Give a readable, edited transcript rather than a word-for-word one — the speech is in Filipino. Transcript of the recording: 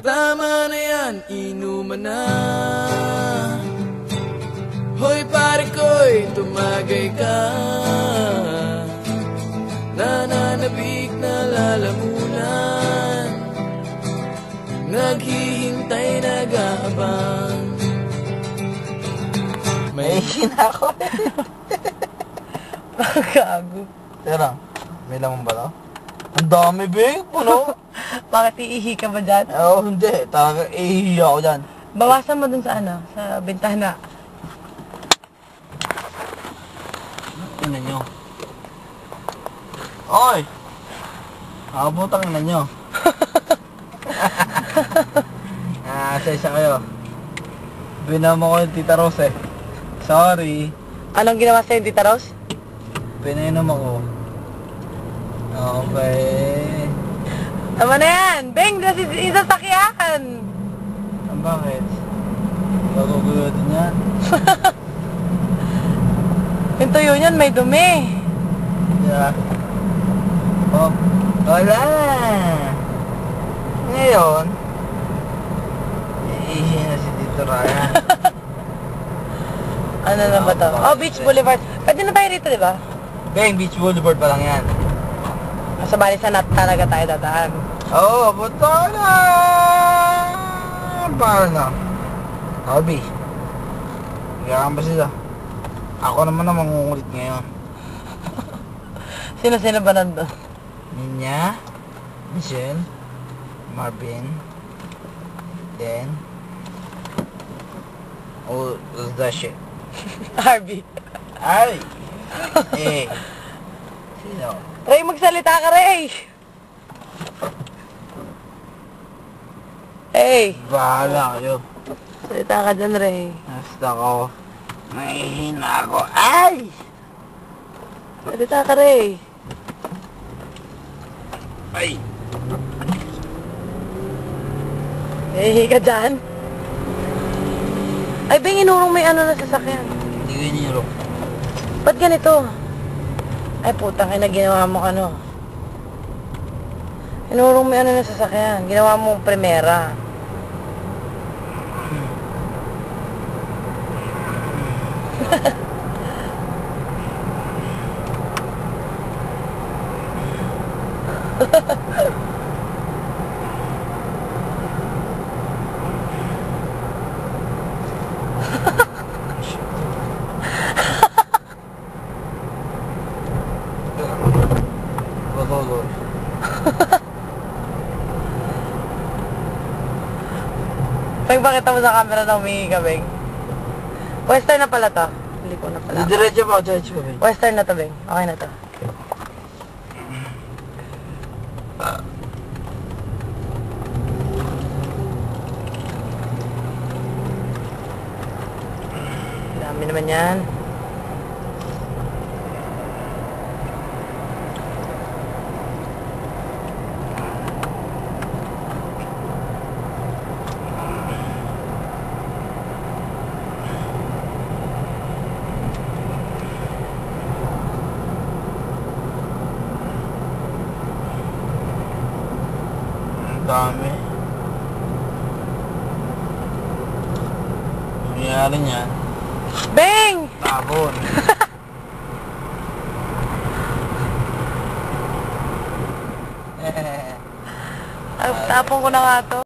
Tama na yan, inuman na. Hoy pare ko'y tumagay ka. Nananabik na lalamunan, naghihintay, nag-aabang. May na ako. Gago. Tera, may laman ba to? Ang dami, Bing, puno. Bakit iihi ka ba dyan? Oo, hindi. Talaga, iihi ako dyan. Bawasan mo dun sa ano, sa bintana. Ina nyo. Oy! Nakabutang ina nyo. Sesa kayo. Binama ko yung Tita Rose eh. Sorry. Anong ginawa sa'yo, Tita Rose? Pinainom ako. Okay. Tama na yan! Beng, isa sakyan! Bakit? Magugulo din yan. Yung tuyo niyan may dumi. Yeah. Oh, wala. Ngayon, iihi na si Tito Ryan. Ano na ba to? Oh, Beach Boulevard. Pwede na tayo rito, di ba? Bang, Beach Boulevard pa lang yan. Sa bali sa nat talaga tayo dadaan. Oo, buto na! Paano? Hobby. Higyan ba sila? Ako naman ang mangungulit ngayon. Sino-sino ba nandun? Ninya, Michelle, Marvin, then, oh, what's that shit? Harvey. Ay! Eh, sino? Ray, magsalita ka, Ray! Hey! Bahala kayo. Salita ka dyan, Ray. Basta ko. Nahihina ako. Ay! Salita ka, Ray. Ay! Hey, ka dyan? Ay, Beng, inurong may ano na sasakyan. Hindi ko iniro. Ba't ganito? Ay, putang ina, ginawa mo ano. Inurong may ano na sasakyan. Ginawa mo primera. Batolor. Pag bakita mo sa camera na humingi ka, Beng. Western na pala to. Hindi ko na pala. Diretso pa, diretso pa. Western na to, Beng. Okay na to. Dami naman yan. Ang dami. Nangyari niyan. Beng! Tabon. Tapong ko na nga to.